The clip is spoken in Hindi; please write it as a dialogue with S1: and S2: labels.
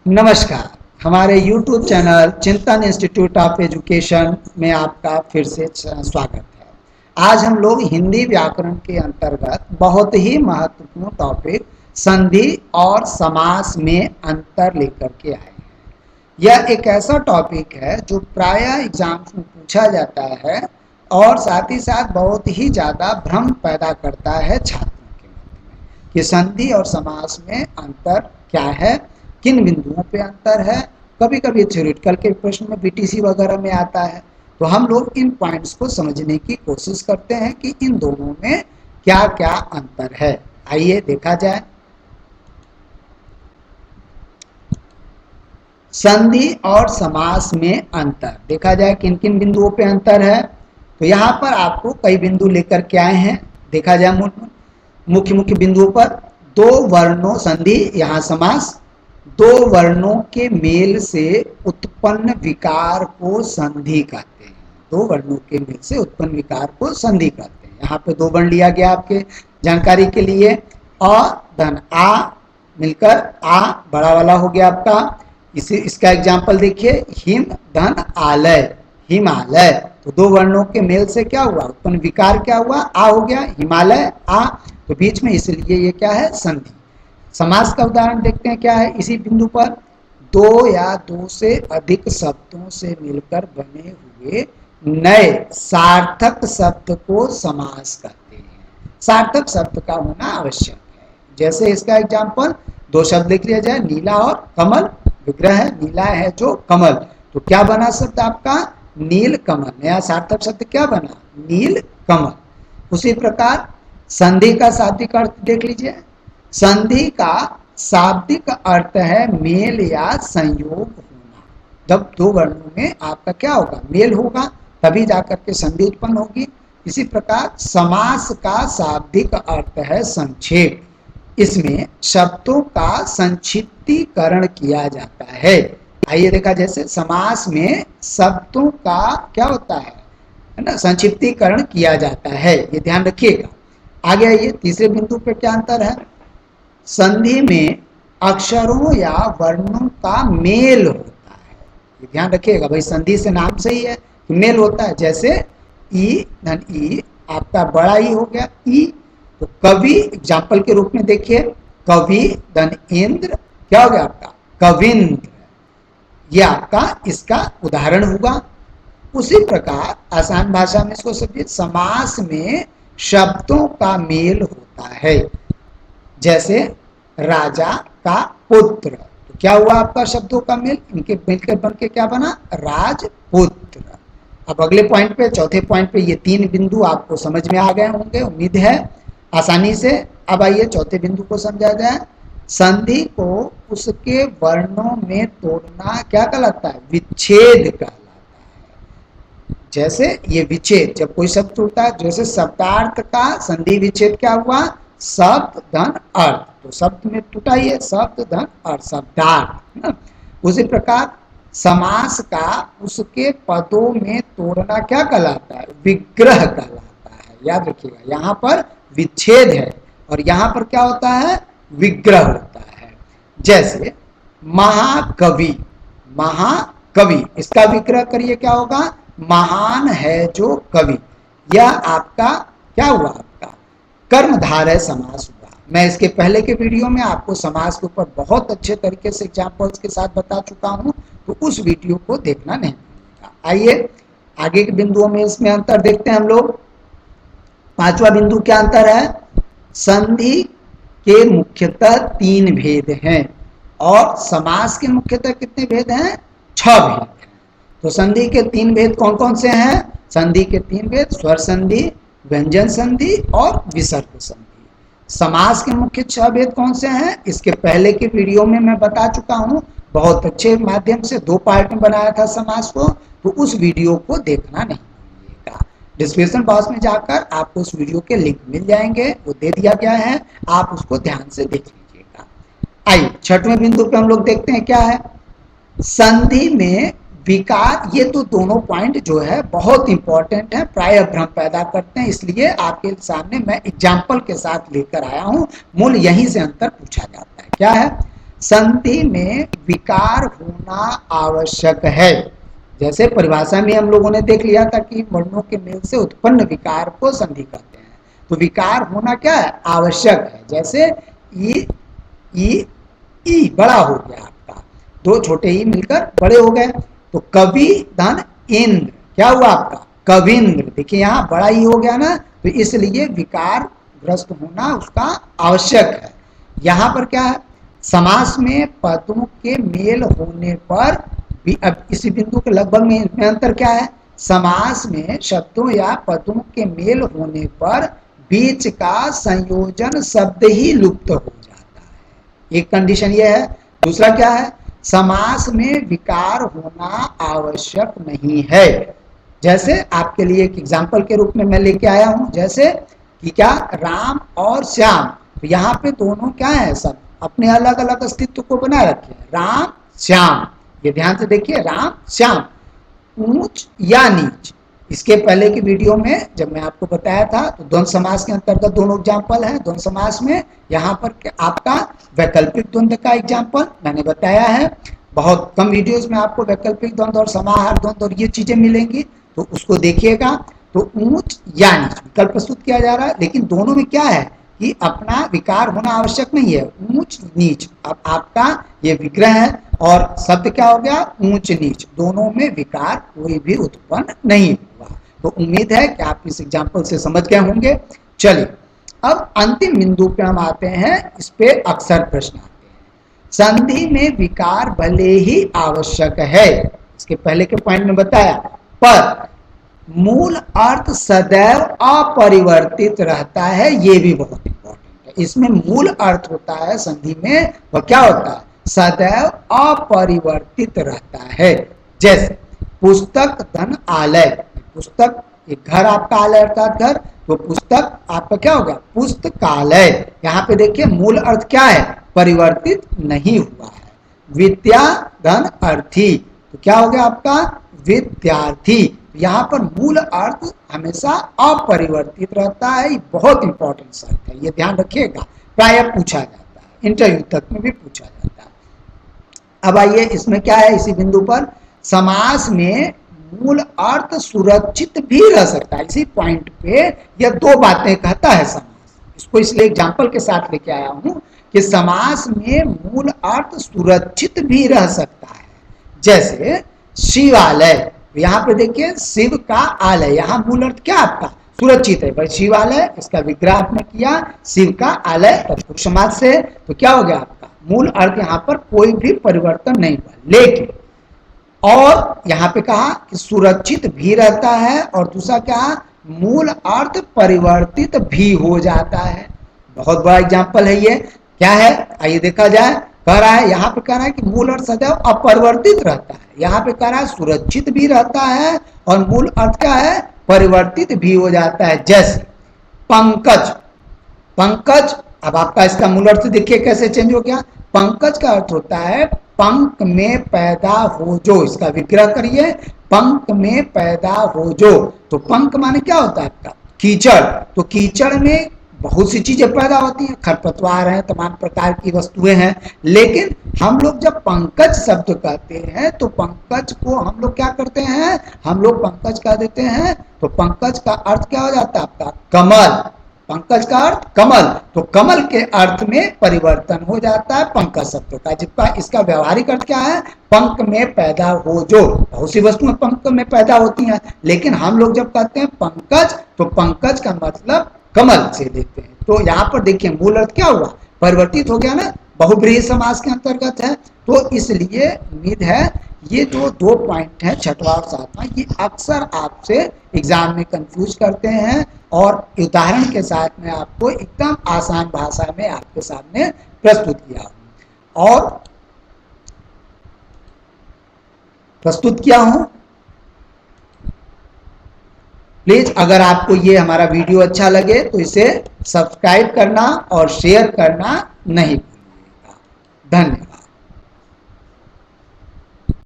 S1: नमस्कार। हमारे YouTube चैनल चिंतन इंस्टीट्यूट ऑफ एजुकेशन में आपका फिर से स्वागत है। आज हम लोग हिंदी व्याकरण के अंतर्गत बहुत ही महत्वपूर्ण टॉपिक संधि और समास में अंतर लेकर के आए हैं। यह एक ऐसा टॉपिक है जो प्रायः एग्जाम्स में पूछा जाता है और साथ ही साथ बहुत ही ज़्यादा भ्रम पैदा करता है छात्रों के मन में कि संधि और समास में अंतर क्या है, किन बिंदुओं पे अंतर है। कभी कभी थ्योरेटिकल के प्रश्न में बीटीसी वगैरह में आता है, तो हम लोग इन पॉइंट्स को समझने की कोशिश करते हैं कि इन दोनों में क्या क्या अंतर है। आइए देखा जाए। संधि और समास में अंतर देखा जाए, किन किन बिंदुओं पे अंतर है। तो यहाँ पर आपको कई बिंदु लेकर के आए हैं। देखा जाए मुख्य मुख्य बिंदुओं पर दो वर्णों संधि, यहाँ समास। दो वर्णों के मेल से उत्पन्न विकार को संधि कहते हैं। दो वर्णों के मेल से उत्पन्न विकार को संधि कहते हैं। यहाँ पे दो वर्ण लिया गया आपके जानकारी के लिए। अ धन आ मिलकर आ बड़ा वाला हो गया आपका। इसका एग्जाम्पल देखिए, हिम धन आलय, हिमालय। तो दो वर्णों के मेल से क्या हुआ, उत्पन्न विकार क्या हुआ, आ हो गया, हिमालय आ। तो बीच में, इसलिए ये क्या है, संधि। समास का उदाहरण देखते हैं क्या है इसी बिंदु पर। दो या दो से अधिक शब्दों से मिलकर बने हुए नए सार्थक शब्द को समास कहते हैं। सार्थक शब्द का होना आवश्यक है। जैसे इसका एग्जाम्पल, दो शब्द लिख लिया जाए, नीला और कमल। विग्रह है, नीला है जो कमल, तो क्या बना शब्द आपका, नील कमल। नया सार्थक शब्द क्या बना, नील कमल। उसी प्रकार संधि का शाब्दिक अर्थ देख लीजिए। संधि का शाब्दिक अर्थ है मेल या संयोग होना। जब दो वर्णों में आपका क्या होगा, मेल होगा, तभी जाकर के संधि उत्पन्न होगी। इसी प्रकार समास का शाब्दिक अर्थ है संक्षेप। इसमें शब्दों का संक्षिप्तीकरण किया जाता है। आइए देखा, जैसे समास में शब्दों का क्या होता है ना, संक्षिप्तीकरण किया जाता है, ये ध्यान रखिएगा। आगे आइए, तीसरे बिंदु पे क्या अंतर है। संधि में अक्षरों या वर्णों का मेल होता है, ये ध्यान रखिएगा भाई। संधि से नाम से ही है कि मेल होता है। जैसे ई धन ई आपका बड़ा ई हो गया, ई। तो कवि एग्जाम्पल के रूप में देखिए, कवि धन इंद्र क्या हो गया आपका, कविंद्र। ये आपका इसका उदाहरण हुआ। उसी प्रकार आसान भाषा में इसको समझिए, समास में शब्दों का मेल होता है। जैसे राजा का पुत्र, तो क्या हुआ आपका, शब्दों का मेल, इनके मिलकर बन के क्या बना, राजपुत्र। अब अगले पॉइंट पे, चौथे पॉइंट पे, ये तीन बिंदु आपको समझ में आ गए होंगे, उम्मीद है, आसानी से। अब आइए चौथे बिंदु को समझा जाए। संधि को उसके वर्णों में तोड़ना क्या कहलाता है, विच्छेद कहलाता है। जैसे ये विच्छेद, जब कोई शब्द टूटता है, जैसे शब्दार्थ का संधि विच्छेद क्या हुआ, शब्द धन अर्थ। तो शब्द में टूटा ही है, शब्द धन अर्थ, शब्दार्थ। उसी प्रकार समास का उसके पदों में तोड़ना क्या कहलाता है, विग्रह कहलाता है। याद रखिएगा, यहाँ पर विच्छेद है और यहाँ पर क्या होता है, विग्रह होता है। जैसे महाकवि, महाकवि, इसका विग्रह करिए, क्या होगा, महान है जो कवि। यह आपका क्या हुआ, आपका कर्मधारय समास हुआ। मैं इसके पहले के वीडियो में आपको समास के ऊपर बहुत अच्छे तरीके से एग्जाम्पल्स के साथ बता चुका हूं, तो उस वीडियो को देखना नहीं भूलिएगा। आइए आगे के बिंदुओं में इसमें अंतर देखते हैं हम लोग। पांचवा बिंदु क्या अंतर है, संधि के मुख्यतः तीन भेद हैं और समास के मुख्यतः कितने भेद हैं, 6 भेद हैं। तो संधि के तीन भेद कौन कौन से हैं, संधि के तीन भेद, स्वर संधि, व्यंजन संधि और विसर्ग संधि। समास के मुख्य 6 भेद कौन से हैं, इसके पहले के वीडियो में मैं बता चुका हूं, बहुत अच्छे माध्यम से 2 पार्ट में बनाया था समास को, तो उस वीडियो को देखना नहीं भूलिएगा। डिस्क्रिप्शन बॉक्स में जाकर आपको उस वीडियो के लिंक मिल जाएंगे, वो दे दिया गया है, आप उसको ध्यान से देख लीजिएगा। आइए छठवें बिंदु पे हम लोग देखते हैं क्या है, संधि में विकार। ये तो दोनों पॉइंट जो है बहुत इंपॉर्टेंट है, प्राय भ्रम पैदा करते हैं, इसलिए आपके सामने मैं एग्जाम्पल के साथ लेकर आया हूं। मूल यहीं से अंतर पूछा जाता है, क्या है, संधि में विकार होना आवश्यक है। जैसे परिभाषा में हम लोगों ने देख लिया था कि वर्णों के मेल से उत्पन्न विकार को संधि कहते हैं। तो विकार होना क्या है? आवश्यक है। जैसे ई बड़ा हो गया आपका, दो छोटे ई मिलकर बड़े हो गए। तो कवि धन इंद्र, क्या हुआ आपका? कविंद्र। देखिए यहाँ बड़ा ई हो गया ना, तो इसलिए विकार ग्रस्त होना उसका आवश्यक है। यहाँ पर क्या है? समास में पदों के मेल होने पर भी, अब इसी बिंदु के लगभग में अंतर क्या है? समास में शब्दों या पदों के मेल होने पर बीच का संयोजन शब्द ही लुप्त हो जाता है। एक कंडीशन यह है। दूसरा क्या है? समास में विकार होना आवश्यक नहीं है। जैसे आपके लिए एक एग्जाम्पल के रूप में मैं लेके आया हूं, जैसे कि क्या? राम और श्याम। तो यहाँ पे दोनों क्या है? सब अपने अलग अलग अस्तित्व को बनाए रखे हैं। राम श्याम, ये ध्यान से देखिए, राम श्याम। ऊंच या नीच, इसके पहले की वीडियो में जब मैं आपको बताया था तो द्वंद्व समास के अंतर्गत दोनों एग्जाम्पल है। द्वंद्व समास में यहाँ पर आपका वैकल्पिक द्वंद्व का एग्जाम्पल मैंने बताया है। बहुत कम वीडियोस में आपको वैकल्पिक द्वंद्व और समाहार द्वंद्व और ये चीजें मिलेंगी, तो उसको देखिएगा। तो ऊंच या नीच विकल्प प्रस्तुत किया जा रहा है, लेकिन दोनों में क्या है कि अपना विकार होना आवश्यक नहीं है। ऊंच नीच, अब आपका ये विग्रह है और शब्द क्या हो गया? ऊंच नीच। दोनों में विकार कोई भी उत्पन्न नहीं हुआ। तो उम्मीद है कि आप इस एग्जाम्पल से समझ गए होंगे। चलिए अब अंतिम बिंदु पे हम आते हैं। इस पे अक्सर प्रश्न आते हैं। संधि में विकार भले ही आवश्यक है, इसके पहले के पॉइंट में बताया, पर मूल अर्थ सदैव अपरिवर्तित रहता है। ये भी बहुत इंपॉर्टेंट है। इसमें मूल अर्थ होता है संधि में, वह क्या होता है? सदैव अपरिवर्तित रहता है। जैसे पुस्तक धन आलय, पुस्तक एक घर आपका, आलय अर्थात घर, तो पुस्तक आपका क्या हो गया? पुस्तकालय। यहाँ पे देखिए मूल अर्थ क्या है? परिवर्तित नहीं हुआ है। विद्या धन अर्थी, तो क्या हो गया आपका? विद्यार्थी। यहाँ पर मूल अर्थ हमेशा अपरिवर्तित रहता है। ये बहुत इंपॉर्टेंट शर्त है, ये ध्यान रखिएगा। प्राय पूछा जाता है, इंटरव्यू तक में भी पूछा जाता है। अब आइए इसमें क्या है, इसी बिंदु पर समास में मूल अर्थ सुरक्षित भी रह सकता है। इसी पॉइंट पे यह दो बातें कहता है समास। इसको इसलिए एग्जाम्पल के साथ लेके आया हूं कि समास में मूल अर्थ सुरक्षित भी रह सकता है। जैसे शिवालय, यहाँ पे देखिए शिव का आलय, यहाँ मूल अर्थ क्या आपका? सुरक्षित है भाई। शिवालय, इसका विग्रह आपने किया, शिव का आलय तत्पुरुष समाज से, तो क्या हो गया आपका? मूल अर्थ यहाँ पर कोई भी परिवर्तन नहीं हुआ। लेकिन और यहाँ पे कहा कि सुरक्षित भी रहता है, और दूसरा क्या? मूल अर्थ परिवर्तित भी हो जाता है। बहुत बड़ा एग्जाम्पल है ये। क्या है? आइए देखा जाए। कह रहा है, यहाँ पे कह रहा है कि मूल अर्थ सदैव अपरिवर्तित रहता है। यहाँ पे कह रहा है सुरक्षित भी रहता है और मूल अर्थ क्या है? परिवर्तित भी हो जाता है। जैसे पंकज, पंकज, अब आपका इसका मूल अर्थ देखिए कैसे चेंज हो गया। पंकज का अर्थ होता है पंख में पैदा हो जो। इसका विग्रह करिए, पंख में पैदा हो जो। तो पंख माने क्या होता है आपका? कीचड़। तो कीचड़ में बहुत सी चीजें पैदा होती हैं, खरपतवार हैं, तमाम प्रकार की वस्तुएं हैं। लेकिन हम लोग जब पंकज शब्द कहते हैं तो पंकज को हम लोग क्या करते हैं? हम लोग पंकज कह देते हैं। तो पंकज का अर्थ क्या हो जाता है आपका? कमल। पंकज का अर्थ कमल, तो कमल के अर्थ में परिवर्तन हो जाता है पंकज शब्द का, जिसका इसका व्यवहारिक अर्थ क्या है? पंख में पैदा हो जो। बहुत सी वस्तुएं पंख में पैदा होती हैं, लेकिन हम लोग जब कहते हैं पंकज तो पंकज का मतलब कमल से लेते हैं। तो यहाँ पर देखिए मूल अर्थ क्या हुआ? परिवर्तित हो गया ना, बहुब्रीहि समास के अंतर्गत है। तो इसलिए उम्मीद है ये जो दो पॉइंट है, छठवां और सातवां, ये अक्सर आपसे एग्जाम में कंफ्यूज करते हैं, और उदाहरण के साथ में आपको एकदम आसान भाषा में आपके सामने प्रस्तुत किया हूं। प्लीज अगर आपको ये हमारा वीडियो अच्छा लगे तो इसे सब्सक्राइब करना और शेयर करना नहीं भूलिएगा। धन्यवाद।